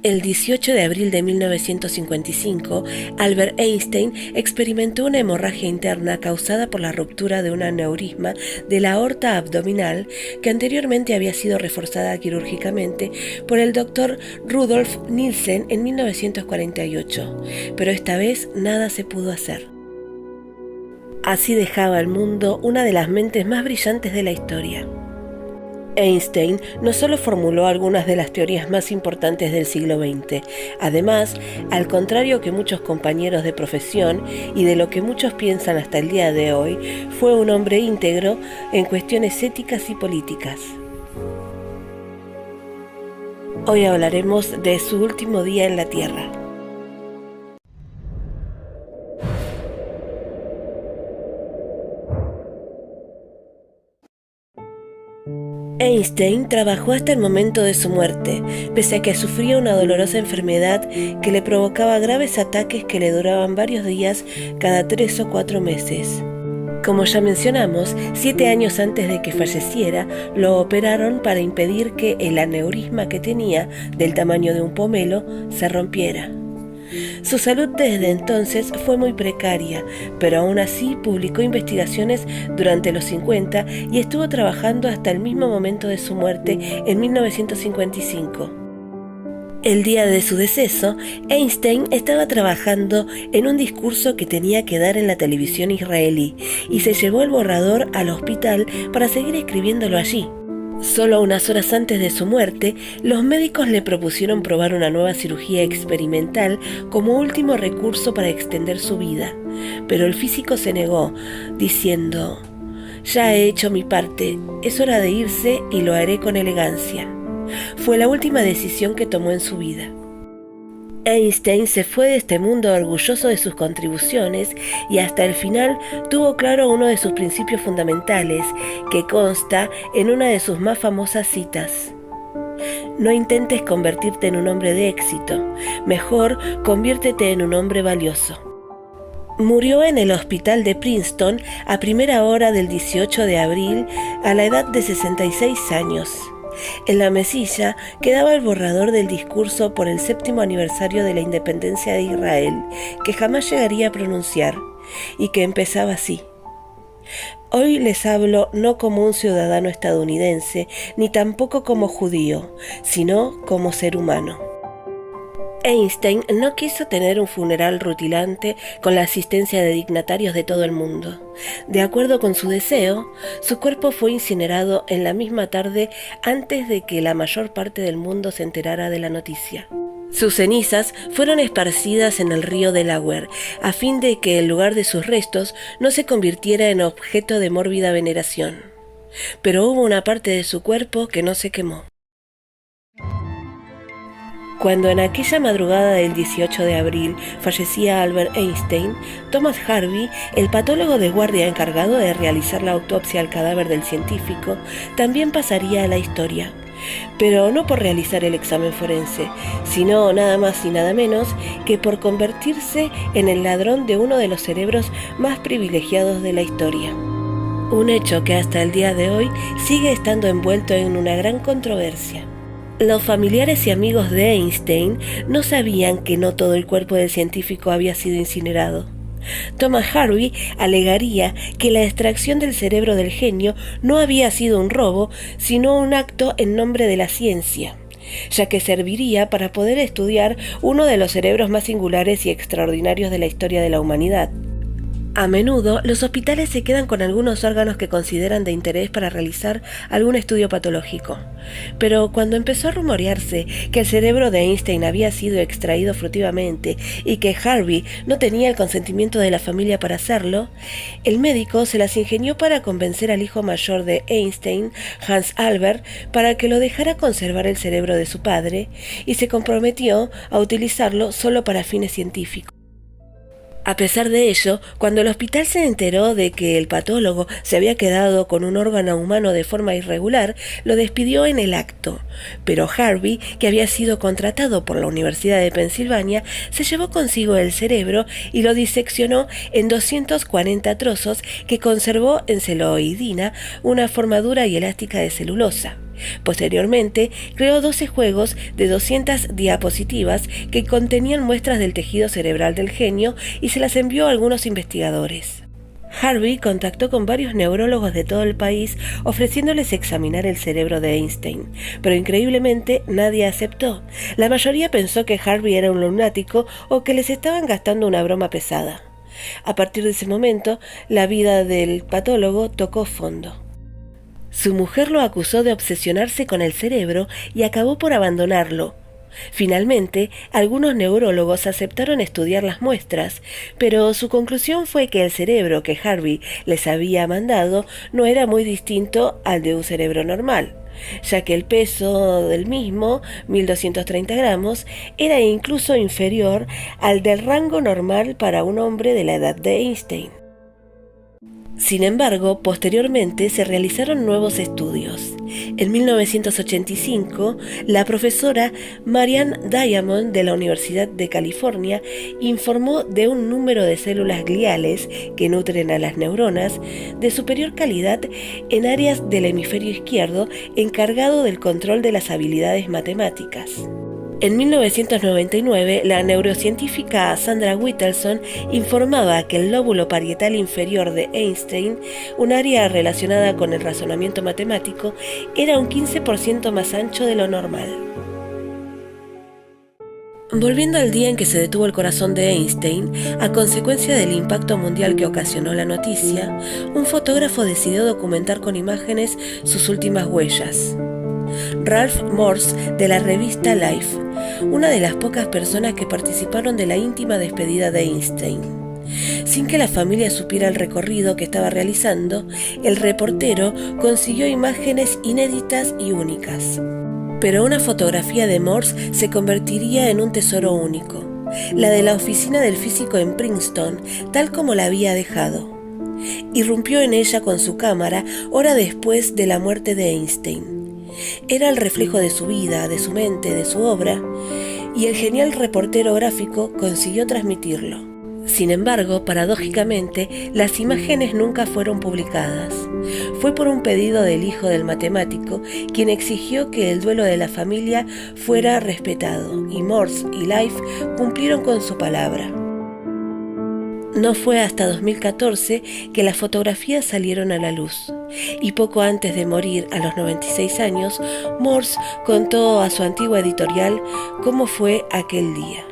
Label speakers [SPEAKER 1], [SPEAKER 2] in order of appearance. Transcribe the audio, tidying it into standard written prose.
[SPEAKER 1] El 18 de abril de 1955, Albert Einstein experimentó una hemorragia interna causada por la ruptura de un aneurisma de la aorta abdominal que anteriormente había sido reforzada quirúrgicamente por el doctor Rudolf Nielsen en 1948, pero esta vez nada se pudo hacer. Así dejaba al mundo una de las mentes más brillantes de la historia. Einstein no solo formuló algunas de las teorías más importantes del siglo XX, además, al contrario que muchos compañeros de profesión y de lo que muchos piensan hasta el día de hoy, fue un hombre íntegro en cuestiones éticas y políticas. Hoy hablaremos de su último día en la Tierra. Einstein trabajó hasta el momento de su muerte, pese a que sufría una dolorosa enfermedad que le provocaba graves ataques que le duraban varios días cada 3 o 4 meses. Como ya mencionamos, 7 años antes de que falleciera, lo operaron para impedir que el aneurisma que tenía, del tamaño de un pomelo, se rompiera. Su salud desde entonces fue muy precaria, pero aún así publicó investigaciones durante los 50 y estuvo trabajando hasta el mismo momento de su muerte en 1955. El día de su deceso, Einstein estaba trabajando en un discurso que tenía que dar en la televisión israelí y se llevó el borrador al hospital para seguir escribiéndolo allí. Solo unas horas antes de su muerte, los médicos le propusieron probar una nueva cirugía experimental como último recurso para extender su vida, pero el físico se negó, diciendo: «Ya he hecho mi parte, es hora de irse y lo haré con elegancia». Fue la última decisión que tomó en su vida. Einstein se fue de este mundo orgulloso de sus contribuciones y hasta el final tuvo claro uno de sus principios fundamentales, que consta en una de sus más famosas citas: «No intentes convertirte en un hombre de éxito, mejor conviértete en un hombre valioso». Murió en el hospital de Princeton a primera hora del 18 de abril a la edad de 66 años. En la mesilla quedaba el borrador del discurso por el 7º aniversario de la independencia de Israel, que jamás llegaría a pronunciar, y que empezaba así: «Hoy les hablo no como un ciudadano estadounidense, ni tampoco como judío, sino como ser humano». Einstein no quiso tener un funeral rutilante con la asistencia de dignatarios de todo el mundo. De acuerdo con su deseo, su cuerpo fue incinerado en la misma tarde antes de que la mayor parte del mundo se enterara de la noticia. Sus cenizas fueron esparcidas en el río Delaware, a fin de que el lugar de sus restos no se convirtiera en objeto de mórbida veneración. Pero hubo una parte de su cuerpo que no se quemó. Cuando en aquella madrugada del 18 de abril fallecía Albert Einstein, Thomas Harvey, el patólogo de guardia encargado de realizar la autopsia al cadáver del científico, también pasaría a la historia. Pero no por realizar el examen forense, sino nada más y nada menos que por convertirse en el ladrón de uno de los cerebros más privilegiados de la historia. Un hecho que hasta el día de hoy sigue estando envuelto en una gran controversia. Los familiares y amigos de Einstein no sabían que no todo el cuerpo del científico había sido incinerado. Thomas Harvey alegaría que la extracción del cerebro del genio no había sido un robo, sino un acto en nombre de la ciencia, ya que serviría para poder estudiar uno de los cerebros más singulares y extraordinarios de la historia de la humanidad. A menudo, los hospitales se quedan con algunos órganos que consideran de interés para realizar algún estudio patológico. Pero cuando empezó a rumorearse que el cerebro de Einstein había sido extraído furtivamente y que Harvey no tenía el consentimiento de la familia para hacerlo, el médico se las ingenió para convencer al hijo mayor de Einstein, Hans Albert, para que lo dejara conservar el cerebro de su padre y se comprometió a utilizarlo solo para fines científicos. A pesar de ello, cuando el hospital se enteró de que el patólogo se había quedado con un órgano humano de forma irregular, lo despidió en el acto. Pero Harvey, que había sido contratado por la Universidad de Pensilvania, se llevó consigo el cerebro y lo diseccionó en 240 trozos que conservó en celuloidina, una forma dura y elástica de celulosa. Posteriormente, creó 12 juegos de 200 diapositivas que contenían muestras del tejido cerebral del genio y se las envió a algunos investigadores. Harvey contactó con varios neurólogos de todo el país ofreciéndoles examinar el cerebro de Einstein, pero increíblemente nadie aceptó. La mayoría pensó que Harvey era un lunático o que les estaban gastando una broma pesada. A partir de ese momento, la vida del patólogo tocó fondo. Su mujer lo acusó de obsesionarse con el cerebro y acabó por abandonarlo. Finalmente, algunos neurólogos aceptaron estudiar las muestras, pero su conclusión fue que el cerebro que Harvey les había mandado no era muy distinto al de un cerebro normal, ya que el peso del mismo, 1230 gramos, era incluso inferior al del rango normal para un hombre de la edad de Einstein. Sin embargo, posteriormente se realizaron nuevos estudios. En 1985, la profesora Marianne Diamond de la Universidad de California informó de un número de células gliales que nutren a las neuronas de superior calidad en áreas del hemisferio izquierdo encargado del control de las habilidades matemáticas. En 1999, la neurocientífica Sandra Whittleson informaba que el lóbulo parietal inferior de Einstein, un área relacionada con el razonamiento matemático, era un 15% más ancho de lo normal. Volviendo al día en que se detuvo el corazón de Einstein, a consecuencia del impacto mundial que ocasionó la noticia, un fotógrafo decidió documentar con imágenes sus últimas huellas. Ralph Morse, de la revista Life, una de las pocas personas que participaron de la íntima despedida de Einstein. Sin que la familia supiera el recorrido que estaba realizando, el reportero consiguió imágenes inéditas y únicas. Pero una fotografía de Morse se convertiría en un tesoro único, la de la oficina del físico en Princeton, tal como la había dejado. Irrumpió en ella con su cámara hora después de la muerte de Einstein. Era el reflejo de su vida, de su mente, de su obra, y el genial reportero gráfico consiguió transmitirlo. Sin embargo, paradójicamente, las imágenes nunca fueron publicadas. Fue por un pedido del hijo del matemático, quien exigió que el duelo de la familia fuera respetado, y Morse y Life cumplieron con su palabra. No fue hasta 2014 que las fotografías salieron a la luz, y poco antes de morir, a los 96 años, Morse contó a su antigua editorial cómo fue aquel día.